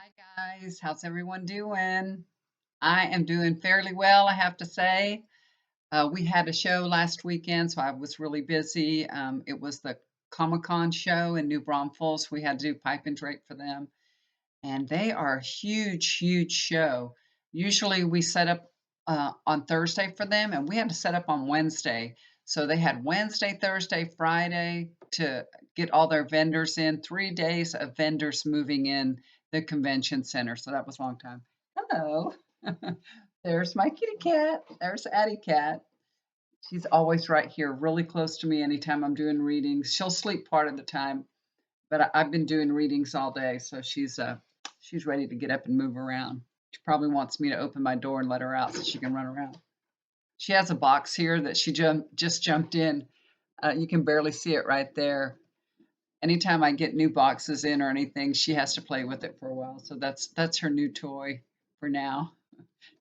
Hi guys, how's everyone doing? I am doing fairly well, I have to say. We had a show last weekend, so I was really busy. It was the Comic-Con show in New Braunfels. We had to do pipe and drape for them, and they are a huge, huge show. Usually we set up on Thursday for them, and we had to set up on Wednesday. So they had Wednesday, Thursday, Friday to get all their vendors in. 3 days of vendors moving in the convention center. So that was a long time. Hello. There's my kitty cat. There's Addie cat. She's always right here, really close to me anytime I'm doing readings. She'll sleep part of the time, but I've been doing readings all day, so she's ready to get up and move around. She probably wants me to open my door and let her out so she can run around. She has a box here that she just jumped in. You can barely see it right there. Anytime I get new boxes in or anything, she has to play with it for a while. So that's her new toy for now.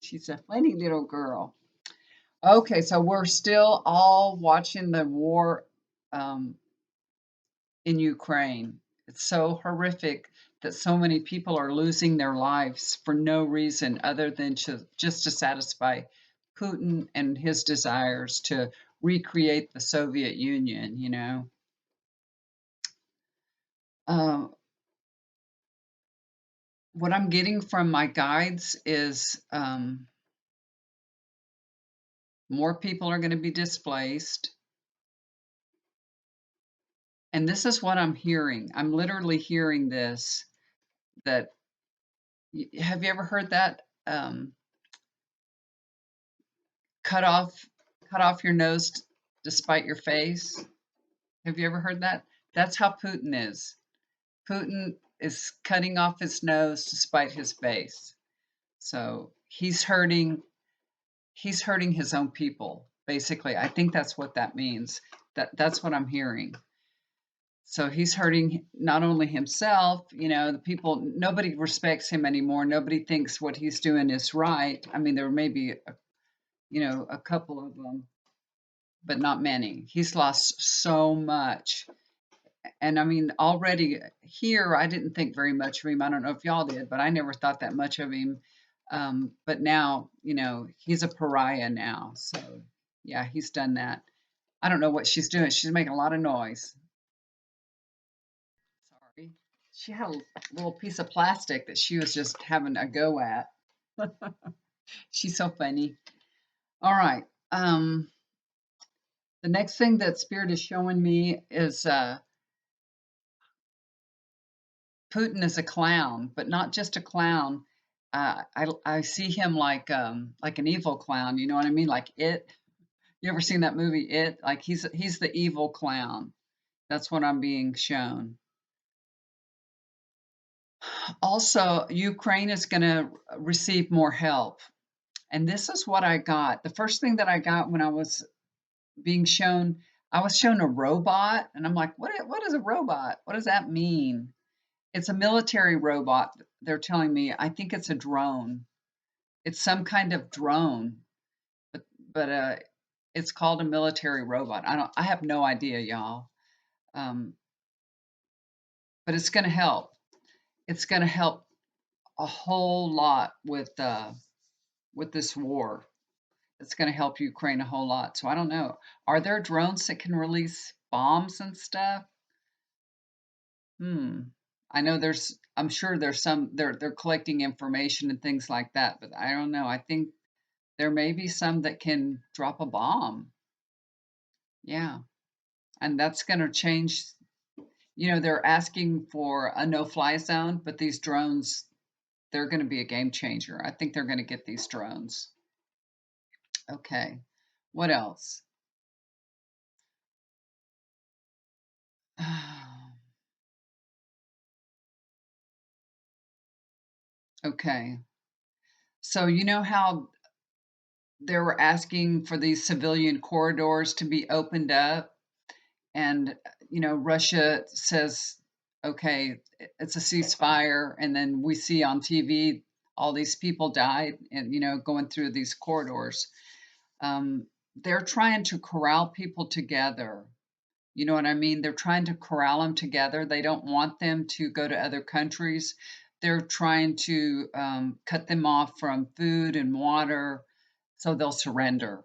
She's a funny little girl. Okay, so we're still all watching the war um, in Ukraine. It's so horrific that so many people are losing their lives for no reason other than just to satisfy Putin and his desires to recreate the Soviet Union. Uh, what I'm getting from my guides is more people are going to be displaced. And this is what I'm hearing. I'm literally hearing this that have you ever heard that? Cut off cut off your nose despite your face. Have you ever heard that? That's how Putin is. Putin is cutting off his nose despite his face. So he's hurting his own people, basically. I think that's what that means. That's what I'm hearing. So he's hurting not only himself, the people, nobody respects him anymore. Nobody thinks what he's doing is right. I mean, there may be a couple of them, but not many. He's lost so much. And I mean, already here, I didn't think very much of him. I don't know if y'all did, but I never thought that much of him. But now, he's a pariah now. So, yeah, he's done that. I don't know what she's doing. She's making a lot of noise. Sorry. She had a little piece of plastic that she was just having a go at. She's so funny. All right. The next thing that Spirit is showing me is Putin is a clown, but not just a clown. I see him like an evil clown. You know what I mean? Like It. You ever seen that movie It? Like he's the evil clown. That's what I'm being shown. Also, Ukraine is going to receive more help, and this is what I got. The first thing that I got when I was being shown, I was shown a robot, and I'm like, what is a robot? What does that mean? It's a military robot. They're telling me. I think it's a drone. It's some kind of drone, but it's called a military robot. I have no idea, y'all. Um, but it's going to help. It's going to help a whole lot with this war. It's going to help Ukraine a whole lot. So I don't know. Are there drones that can release bombs and stuff? Hmm. I know there's. I'm sure there's some. They're collecting information and things like that, but I don't know. I think there may be some that can drop a bomb. Yeah, and that's going to change. They're asking for a no-fly zone, but these drones, they're going to be a game changer. I think they're going to get these drones. Okay. What else? Okay. So you know how they were asking for these civilian corridors to be opened up, and Russia says, okay, it's a ceasefire, and then we see on TV all these people died, and going through these corridors. They're trying to corral people together. You know what I mean? They're trying to corral them together. They don't want them to go to other countries. they're trying to cut them off from food and water so they'll surrender.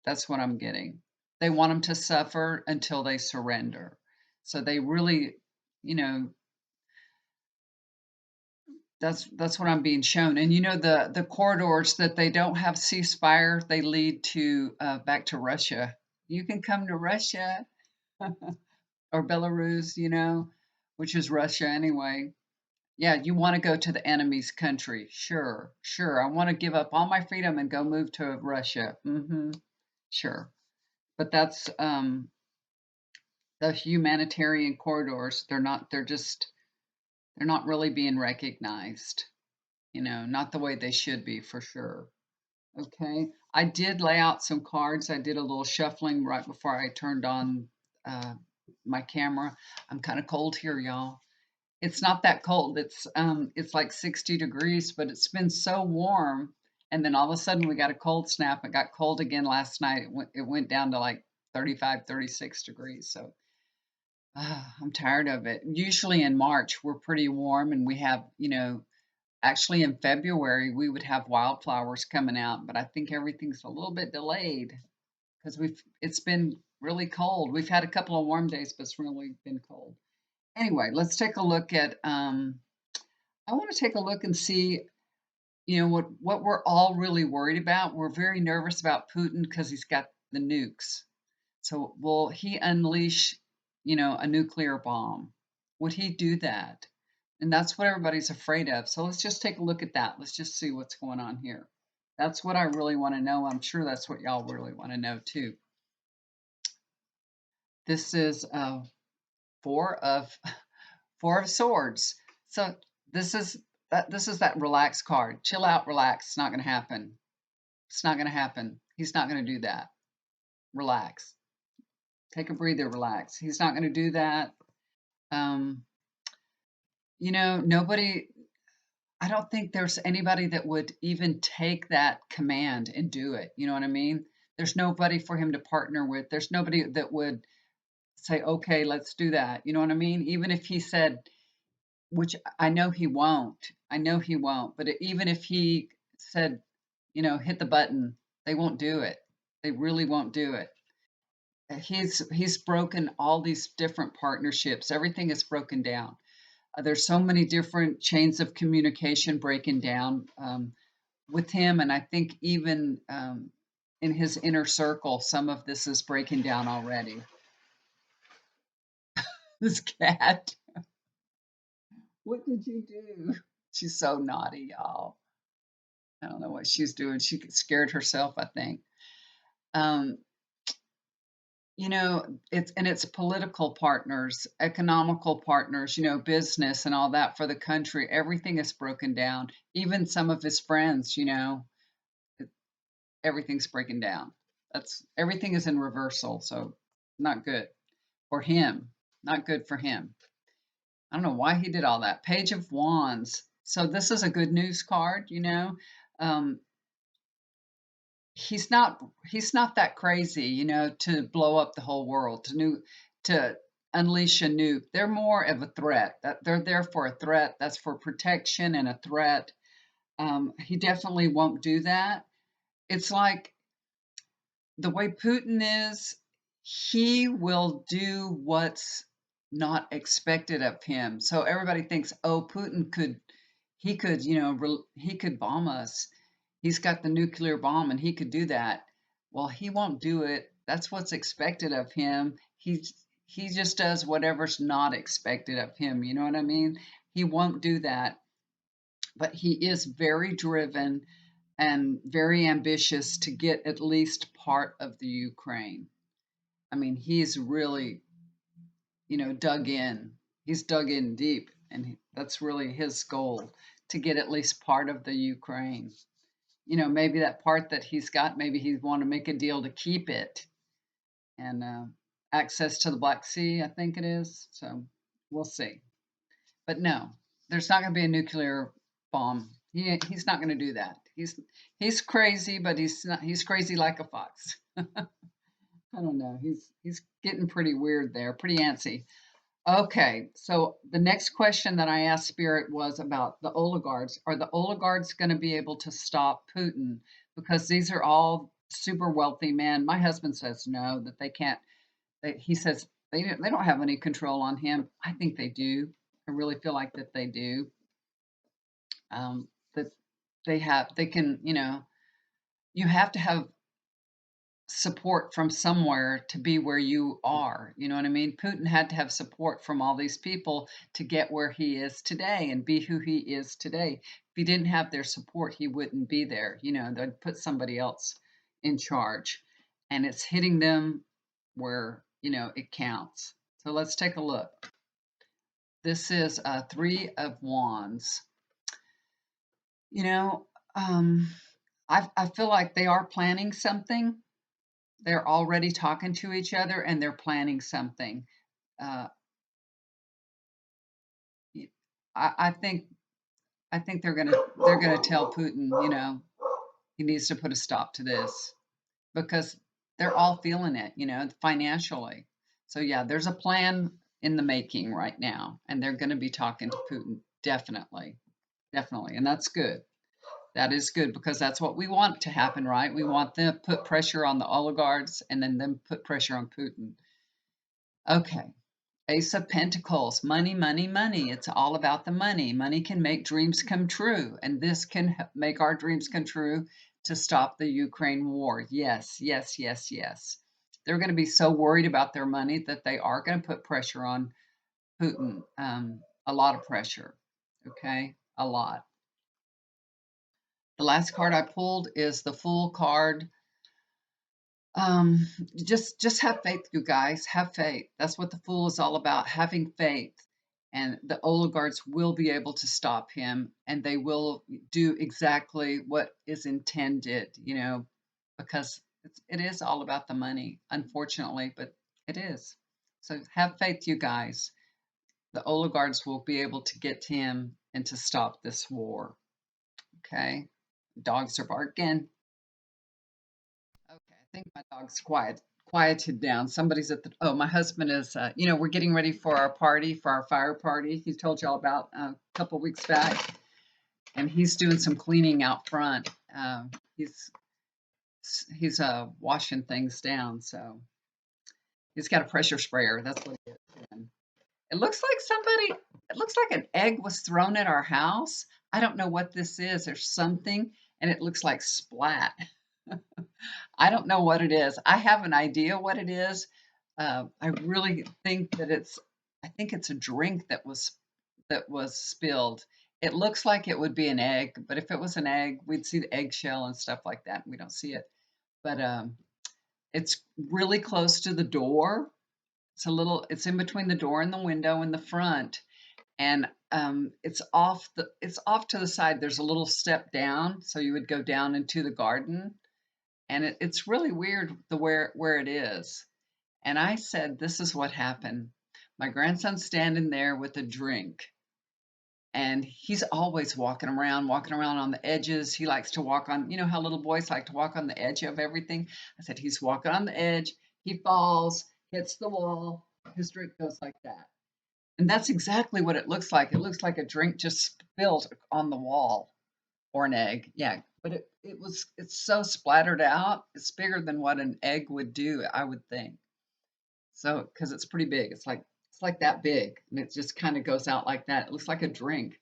That's what I'm getting. They want them to suffer until they surrender. So they really, you know, that's what I'm being shown. And the corridors that they don't have ceasefire, they lead to back to Russia. You can come to Russia or Belarus, which is Russia anyway. Yeah, you want to go to the enemy's country. Sure, sure. I want to give up all my freedom and go move to Russia. Sure. But that's the humanitarian corridors. They're not really being recognized, not the way they should be for sure. Okay. I did lay out some cards. I did a little shuffling right before I turned on uh, my camera. I'm kind of cold here, y'all. It's not that cold. It's like 60 degrees, but it's been so warm. And then all of a sudden we got a cold snap. It got cold again last night. It went down to like 35, 36 degrees. So I'm tired of it. Usually in March we're pretty warm, and we have, actually in February we would have wildflowers coming out, but I think everything's a little bit delayed because it's been really cold. We've had a couple of warm days, but it's really been cold. Anyway, let's take a look at I want to take a look and see, what we're all really worried about. We're very nervous about Putin because he's got the nukes. So will he unleash, a nuclear bomb? Would he do that? And that's what everybody's afraid of. So let's just take a look at that. Let's just see what's going on here. That's what I really want to know. I'm sure that's what y'all really want to know too. This is four of four of swords. So this is that relax card. Chill out, relax. It's not going to happen. It's not going to happen. He's not going to do that. Relax. Take a breather, relax. He's not going to do that. Um, nobody, I don't think there's anybody that would even take that command and do it. You know what I mean? There's nobody for him to partner with. There's nobody that would say, okay, let's do that. You know what I mean? Even if he said, which I know he won't, but even if he said, hit the button, they won't do it. They really won't do it. He's broken all these different partnerships. Everything is broken down. There's so many different chains of communication breaking down with him, and I think even in his inner circle, some of this is breaking down already. This cat, what did you do? She's so naughty, y'all. I don't know what she's doing. She scared herself, I think. Um, it's political partners, economical partners, business and all that for the country. Everything is broken down. Even some of his friends, everything's breaking down. That's everything is in reversal, so not good for him. Not good for him. I don't know why he did all that. Page of Wands. So this is a good news card. Um, he's not that crazy, to blow up the whole world, to unleash a nuke. They're more of a threat. That they're there for a threat. That's for protection and a threat. He definitely won't do that. It's like the way Putin is, he will do what's not expected of him. So everybody thinks, oh, he could, he could bomb us. He's got the nuclear bomb and he could do that. Well, he won't do it. That's what's expected of him. He just does whatever's not expected of him. You know what I mean? He won't do that. But he is very driven and very ambitious to get at least part of the Ukraine. I mean, he's really, dug in. He's dug in deep, and that's really his goal, to get at least part of the Ukraine. Maybe that part that he's got, maybe he'd want to make a deal to keep it, and access to the Black Sea, I think it is. So we'll see. But no, there's not going to be a nuclear bomb. He's not going to do that. He's crazy, but he's not. He's crazy like a fox. I don't know. He's getting pretty weird there, pretty antsy. Okay, so the next question that I asked Spirit was about the oligarchs. Are the oligarchs going to be able to stop Putin? Because these are all super wealthy men. My husband says no, that they can't. He says they don't have any control on him. I think they do. I really feel like that they do. That they can, you have to have support from somewhere to be where you are. You know what I mean? Putin had to have support from all these people to get where he is today and be who he is today. If he didn't have their support, he wouldn't be there. They'd put somebody else in charge. And it's hitting them where, it counts. So let's take a look. This is Three of Wands. You know, um, I feel like they are planning something. They're already talking to each other and they're planning something. Uh, I think they're gonna tell Putin, he needs to put a stop to this because they're all feeling it, financially. So yeah, there's a plan in the making right now, and they're going to be talking to Putin definitely, definitely, and that's good. That is good because that's what we want to happen, right? We want them to put pressure on the oligarchs and then them put pressure on Putin. Okay. Ace of Pentacles, money, money, money. It's all about the money. Money can make dreams come true, and this can make our dreams come true to stop the Ukraine war. Yes, yes, yes, yes. They're going to be so worried about their money that they are going to put pressure on Putin. A lot of pressure. Okay, a lot. The last card I pulled is the Fool card. Um, just have faith, you guys. Have faith. That's what the Fool is all about, having faith. And the oligarchs will be able to stop him, and they will do exactly what is intended, because it is all about the money, unfortunately, but it is. So have faith, you guys. The oligarchs will be able to get to him and to stop this war. Okay. Dogs are barking. Okay, I think my dog's quieted down. Somebody's at the, oh, my husband is, we're getting ready for our party, for our fire party. He told y'all about a couple weeks back, and he's doing some cleaning out front. He's washing things down, so he's got a pressure sprayer. That's what he is doing. It looks like it looks like an egg was thrown at our house. I don't know what this is. There's something, and it looks like splat. I don't know what it is. I have an idea what it is. I really think that I think it's a drink that was spilled. It looks like it would be an egg, but if it was an egg, we'd see the eggshell and stuff like that. We don't see it, but it's really close to the door. It's in between the door and the window in the front, and it's off to the side. There's a little step down, so you would go down into the garden, and it's really weird where it is. And I said, this is what happened. My grandson's standing there with a drink, and he's always walking around on the edges. He likes to walk on, how little boys like to walk on the edge of everything. I said, he's walking on the edge. He falls, hits the wall. His drink goes like that. And that's exactly what it looks like. It looks like a drink just spilled on the wall. Or an egg, yeah. But it's so splattered out. It's bigger than what an egg would do, I would think. So, because it's pretty big, it's like that big, and it just kind of goes out like that. It looks like a drink.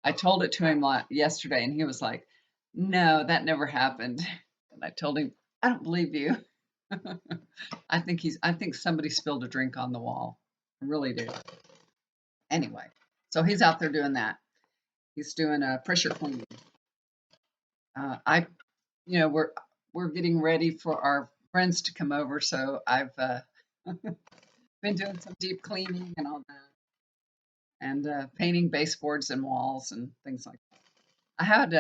I told it to him yesterday, and he was like, "No, that never happened." And I told him, "I don't believe you." I think somebody spilled a drink on the wall. I really do. Anyway, so he's out there doing that. He's doing a pressure cleaning. I we're getting ready for our friends to come over, so I've been doing some deep cleaning and all that, and painting baseboards and walls and things like that. I had,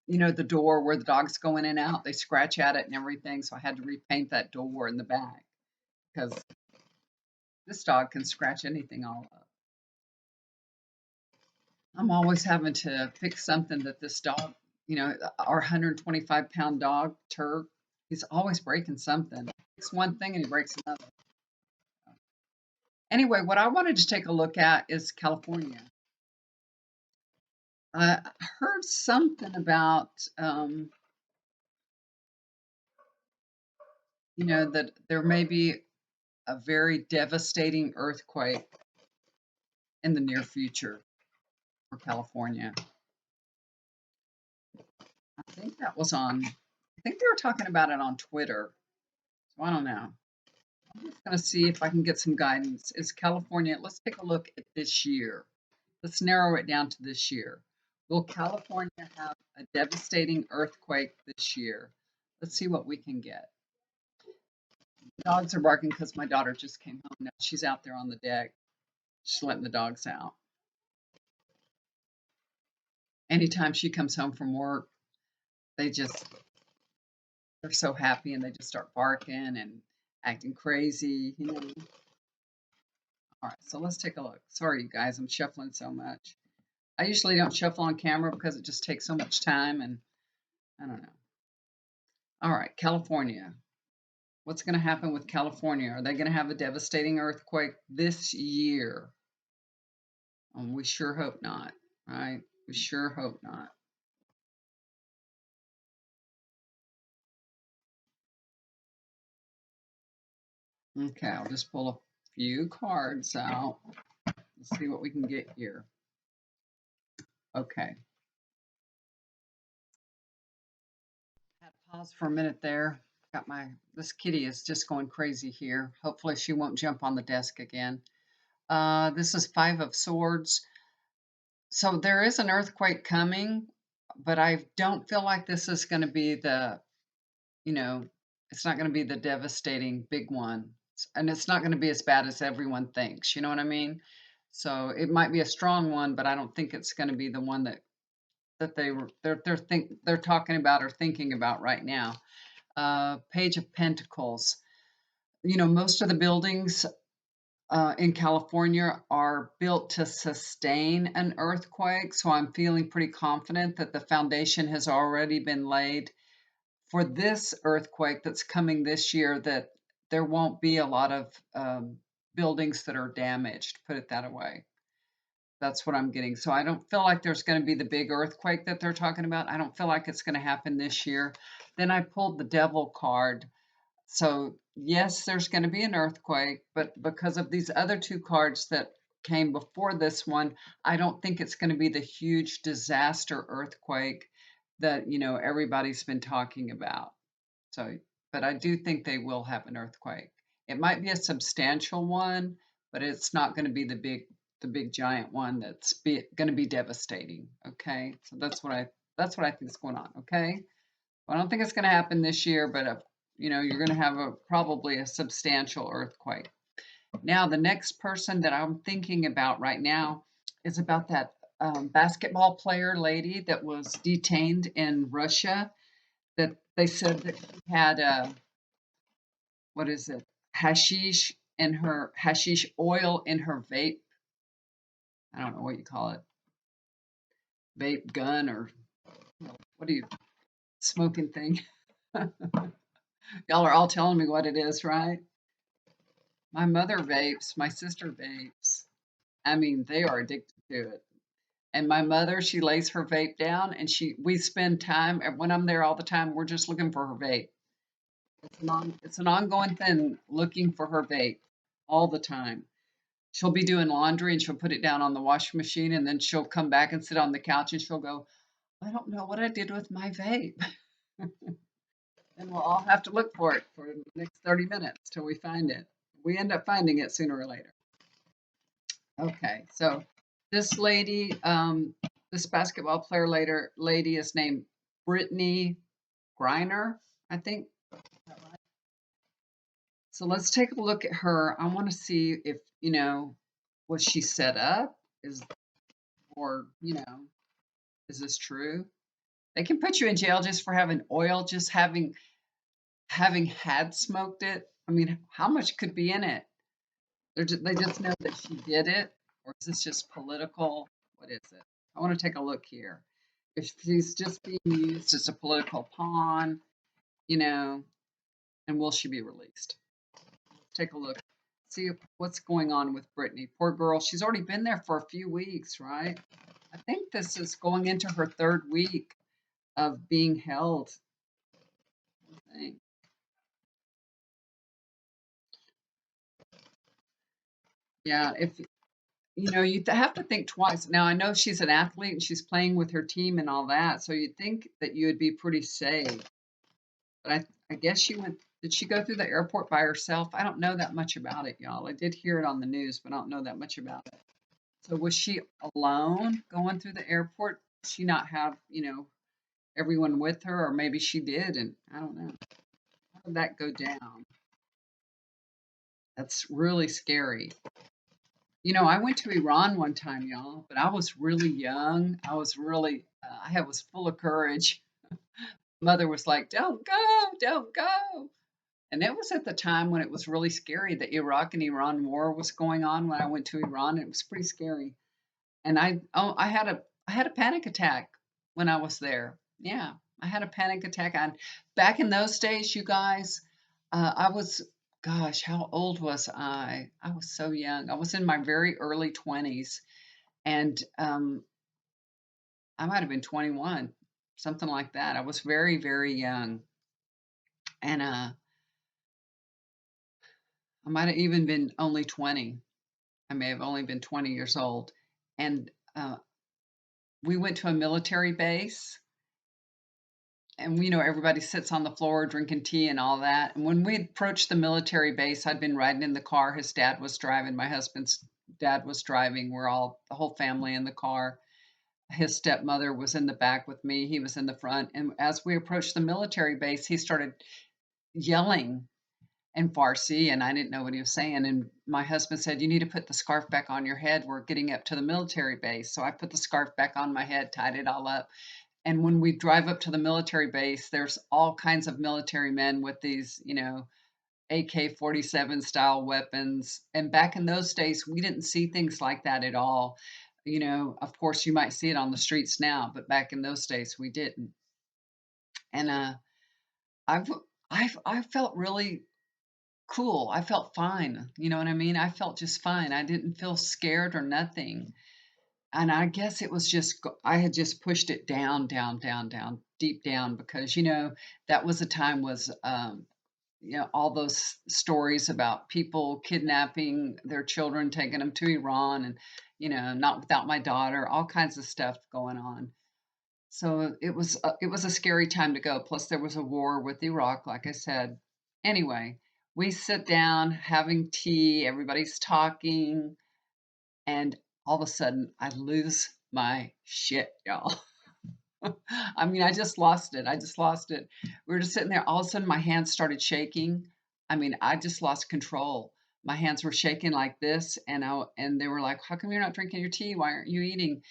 the door where the dogs go in and out. They scratch at it and everything, so I had to repaint that door in the back because this dog can scratch anything all up. I'm always having to fix something that this dog, our 125-pound dog, Turk, he's always breaking something. He breaks one thing and he breaks another. Anyway, what I wanted to take a look at is California. I heard something about, that there may be a very devastating earthquake in the near future for California. I think that was I think they were talking about it on Twitter. So I don't know. I'm just going to see if I can get some guidance. Is California, let's take a look at this year. Let's narrow it down to this year. Will California have a devastating earthquake this year? Let's see what we can get. Dogs are barking because my daughter just came home. Now she's out there on the deck. She's letting the dogs out. Anytime she comes home from work, they just, they're so happy and they just start barking and acting crazy. All right, so let's take a look. Sorry, you guys, I'm shuffling so much. I usually don't shuffle on camera because it just takes so much time and I don't know. All right, California. What's going to happen with California? Are they going to have a devastating earthquake this year? We sure hope not, right? We sure hope not. Okay, I'll just pull a few cards out. Let's see what we can get here. Okay. Had to pause for a minute there. This kitty is just going crazy here. Hopefully she won't jump on the desk again. This is Five of Swords. So there is an earthquake coming, but I don't feel like this is going to be you know, it's not going to be the devastating big one. And it's not going to be as bad as everyone thinks. You know what I mean? So it might be a strong one, but I don't think it's going to be the one that they're talking about or thinking about right now. Page of Pentacles. Most of the buildings in California are built to sustain an earthquake. So I'm feeling pretty confident that the foundation has already been laid for this earthquake that's coming this year, that there won't be a lot of buildings that are damaged, put it that way. That's what I'm getting. So I don't feel like there's going to be the big earthquake that they're talking about. I don't feel like it's going to happen this year. Then I pulled the Devil card. So, yes, there's going to be an earthquake, but because of these other two cards that came before this one, I don't think it's going to be the huge disaster earthquake that, everybody's been talking about. So, but I do think they will have an earthquake. It might be a substantial one, but it's not going to be the big giant one that's going to be devastating. Okay, so that's what I think is going on. Okay. I don't think it's going to happen this year, but you're going to have probably a substantial earthquake. Now, the next person that I'm thinking about right now is about that basketball player lady that was detained in Russia. That they said that she had what is it, hashish oil in her vape. I don't know what you call it, vape gun or what do you smoking thing? Y'all are all telling me what it is, right? My mother vapes, my sister vapes. I mean, they are addicted to it. And my mother, she lays her vape down and we spend time, and when I'm there all the time, we're just looking for her vape. It's an ongoing thing, looking for her vape all the time. She'll be doing laundry and she'll put it down on the washing machine and then she'll come back and sit on the couch and she'll go, I don't know what I did with my vape. And we'll all have to look for it for the next 30 minutes till we find it. We end up finding it sooner or later. Okay, so this lady, this basketball player lady is named Brittany Griner, I think. So let's take a look at her. I want to see if, was she set up? Is this true? They can put you in jail just for having oil, just having had smoked it. I mean, how much could be in it? They just know that she did it, or is this just political? What is it? I want to take a look here. If she's just being used as a political pawn, and will she be released? Let's take a look. See what's going on with Brittany. Poor girl. She's already been there for a few weeks, right? I think this is going into her third week of being held. I think. Yeah, if you have to think twice. Now I know she's an athlete and she's playing with her team and all that, so you'd think that you would be pretty safe. But I guess she went. Did she go through the airport by herself? I don't know that much about it, y'all. I did hear it on the news, but I don't know that much about it. So was she alone going through the airport? Did she not have, everyone with her, or maybe she did, and I don't know. How did that go down? That's really scary. I went to Iran one time, y'all, but I was really young. I was really, was full of courage. Mother was like, "Don't go, don't go." And it was at the time when it was really scary. The Iraq and Iran war was going on when I went to Iran. It was pretty scary. And I had a panic attack when I was there. Yeah, I had a panic attack. And back in those days, you guys, I was, gosh, how old was I? I was so young. I was in my very early 20s, and I might have been 21, something like that. I was very, very young, and I might have even been only 20. I may have only been 20 years old, and we went to a military base, and everybody sits on the floor drinking tea and all that. And when we approached the military base, I'd been riding in the car. His dad was driving. My husband's dad was driving. We're all the whole family in the car. His stepmother was in the back with me. He was in the front. And as we approached the military base, he started yelling in Farsi, and I didn't know what he was saying. And my husband said, "You need to put the scarf back on your head. We're getting up to the military base." So I put the scarf back on my head, tied it all up. And when we drive up to the military base, there's all kinds of military men with these, AK-47 style weapons. And back in those days, we didn't see things like that at all. Of course, you might see it on the streets now, but back in those days, we didn't. And I've, I felt really cool. I felt fine. You know what I mean? I felt just fine. I didn't feel scared or nothing. And I guess it was just, I had just pushed it down, down, down, down, deep down, because, that was a time was, all those stories about people kidnapping their children, taking them to Iran and, not without my daughter, all kinds of stuff going on. So it was a scary time to go. Plus there was a war with Iraq, like I said. Anyway, we sit down having tea, everybody's talking, and all of a sudden I lose my shit, y'all. I mean, I just lost it. I just lost it. We were just sitting there. All of a sudden, my hands started shaking. I mean, I just lost control. My hands were shaking like this, and they were like, "How come you're not drinking your tea? Why aren't you eating?"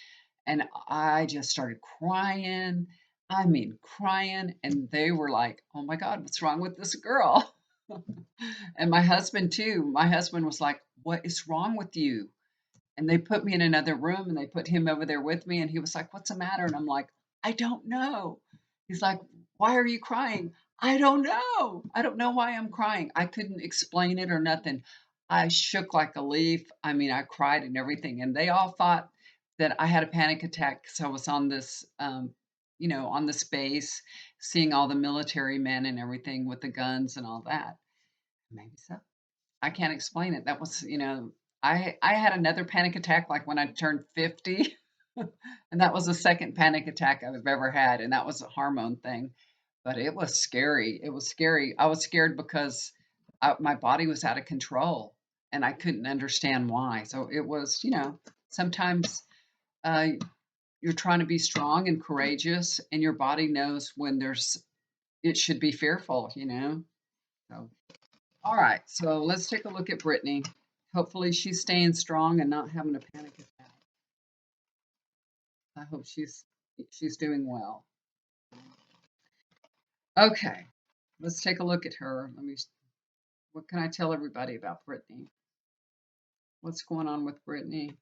And I just started crying. I mean, crying. And they were like, "Oh my God, what's wrong with this girl?" And my husband too. My husband was like, "What is wrong with you?" And they put me in another room and they put him over there with me. And he was like, "What's the matter?" And I'm like, "I don't know." He's like, "Why are you crying?" "I don't know. I don't know why I'm crying." I couldn't explain it or nothing. I shook like a leaf. I mean, I cried and everything. And they all thought that I had a panic attack because I was on this, on the space, seeing all the military men and everything with the guns and all that. Maybe so. I can't explain it. That was, I had another panic attack like when I turned 50. And that was the second panic attack I've ever had, and that was a hormone thing. But it was scary. It was scary. I was scared because my body was out of control, and I couldn't understand why. So it was, sometimes uh, you're trying to be strong and courageous, and your body knows when it should be fearful. So all right, so let's take a look at Brittany. Hopefully she's staying strong and not having a panic attack. I hope she's doing well. Okay, let's take a look at her. What can I tell everybody about Brittany? What's going on with Brittany?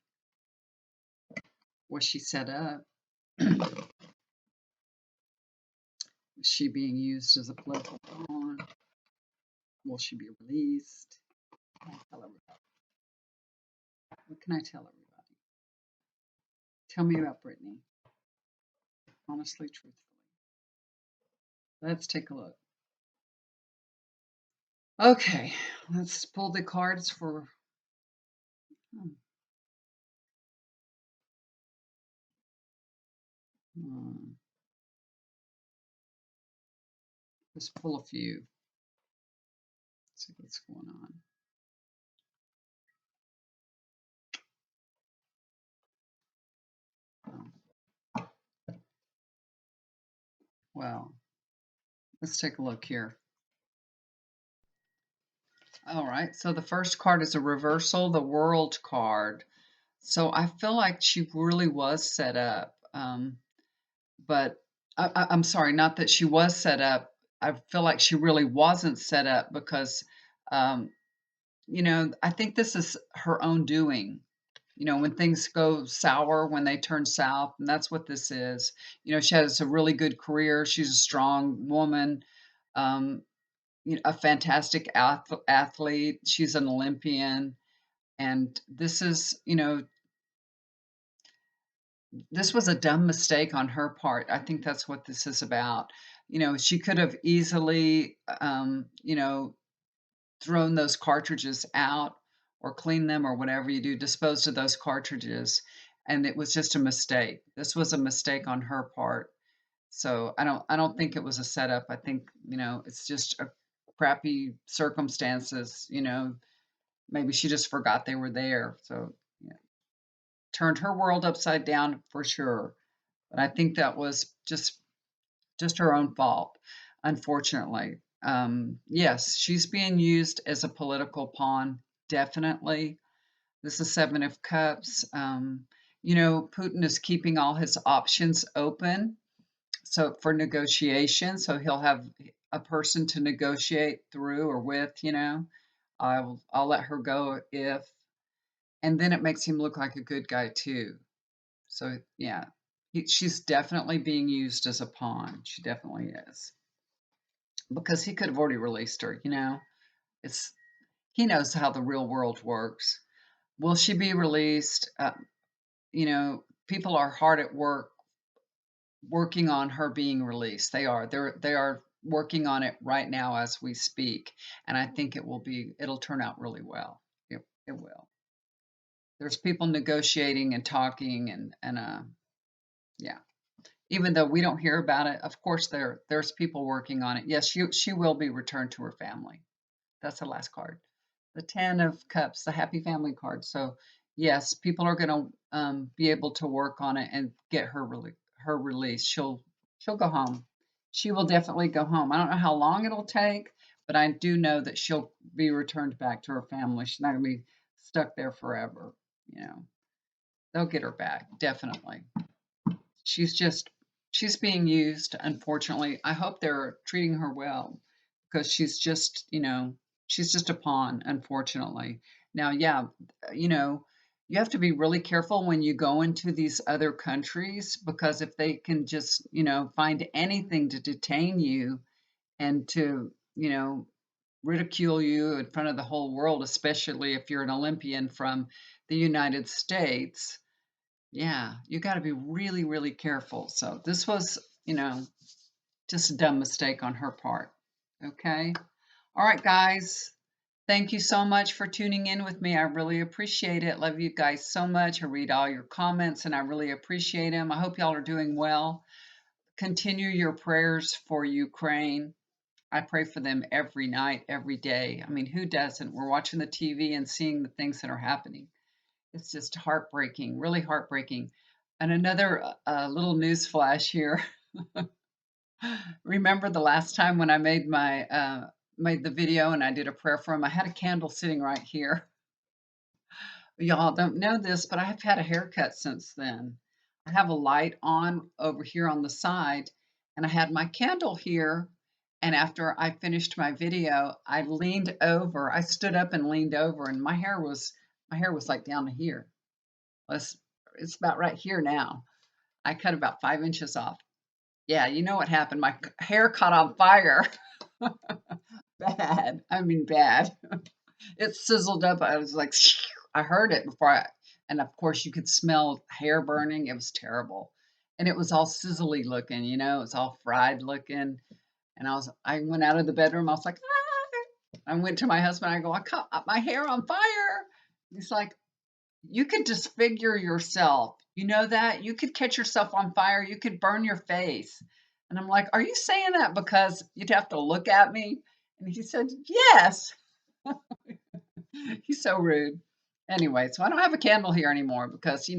Was she set up? Was she being used as a political pawn? Will she be released? Tell everybody. What can I tell everybody? Tell me about Brittany. Honestly, truthfully. Let's take a look. Okay, let's pull the cards for. Hmm, hmm, let's pull a few. See what's going on. Well, let's take a look here. All right, so the first card is a reversal, the World card. So I feel like she really was set up. But I'm sorry, not that she was set up. I feel like she really wasn't set up because, um, I think this is her own doing. When things go sour, when they turn south, and that's what this is. She has a really good career. She's a strong woman, um, a fantastic athlete. She's an Olympian. And this was a dumb mistake on her part. I think that's what this is about. She could have easily, thrown those cartridges out or cleaned them or whatever you do, disposed of those cartridges. And it was just a mistake. This was a mistake on her part. So I don't think it was a setup. I think, it's just a crappy circumstances, maybe she just forgot they were there. So yeah, turned her world upside down for sure. But I think that was just her own fault, unfortunately. Yes, she's being used as a political pawn, definitely. This is Seven of Cups. Putin is keeping all his options open, so for negotiation, so he'll have a person to negotiate through or with. I'll let her go if, and then it makes him look like a good guy too. So yeah, she's definitely being used as a pawn. She definitely is, because he could have already released her. It's he knows how the real world works. Will she be released? People are hard at work working on her being released. They are working on it right now as we speak, and I think it'll turn out really well. It will. There's people negotiating and talking and yeah. Even though we don't hear about it, of course there's people working on it. Yes, she will be returned to her family. That's the last card. The Ten of Cups, the Happy Family card. So yes, people are going to be able to work on it and get her release. She'll go home. She will definitely go home. I don't know how long it'll take, but I do know that she'll be returned back to her family. She's not going to be stuck there forever. You know, they'll get her back definitely. She's just she's being used, unfortunately. I hope they're treating her well because she's just a pawn, unfortunately. Now, yeah, you know, you have to be really careful when you go into these other countries because if they can just, find anything to detain you and to, ridicule you in front of the whole world, especially if you're an Olympian from the United States, yeah, you got to be really, really careful. So this was, just a dumb mistake on her part. Okay. All right, guys. Thank you so much for tuning in with me. I really appreciate it. Love you guys so much. I read all your comments and I really appreciate them. I hope y'all are doing well. Continue your prayers for Ukraine. I pray for them every night, every day. I mean, who doesn't? We're watching the TV and seeing the things that are happening. It's just heartbreaking, really heartbreaking. And another little news flash here. Remember the last time when I made the video and I did a prayer for him? I had a candle sitting right here. Y'all don't know this, but I've had a haircut since then. I have a light on over here on the side, and I had my candle here. And after I finished my video, I leaned over. I stood up and leaned over, and my hair was like down to here. It's, it's about right here now. I cut about 5 inches off. Yeah, you know what happened? My hair caught on fire. Bad. I mean, bad. It sizzled up. I was like, I heard it before and of course you could smell hair burning. It was terrible. And it was all sizzly looking, it was all fried looking. And I went out of the bedroom. I was like, ah. I went to my husband. I go, I caught my hair on fire. He's like, you could disfigure yourself. You know that? You could catch yourself on fire. You could burn your face. And I'm like, are you saying that because you'd have to look at me? And he said, yes. He's so rude. Anyway, so I don't have a candle here anymore because,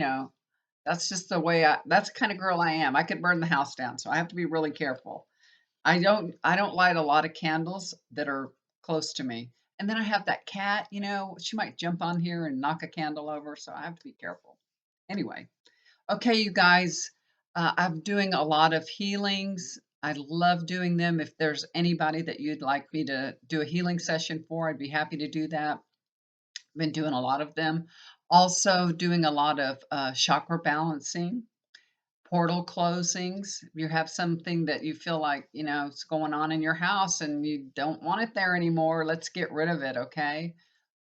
that's just the way that's the kind of girl I am. I could burn the house down, so I have to be really careful. I don't light a lot of candles that are close to me. And then I have that cat, she might jump on here and knock a candle over, so I have to be careful. Anyway, okay, you guys, I'm doing a lot of healings. I love doing them. If there's anybody that you'd like me to do a healing session for, I'd be happy to do that. Been doing a lot of them. Also doing a lot of chakra balancing, portal closings. If you have something that you feel like, is going on in your house and you don't want it there anymore, let's get rid of it, okay?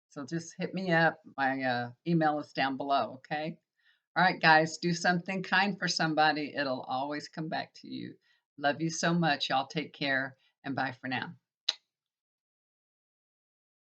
So just hit me up. My email is down below, okay? All right, guys, do something kind for somebody. It'll always come back to you. Love you so much. Y'all take care and bye for now.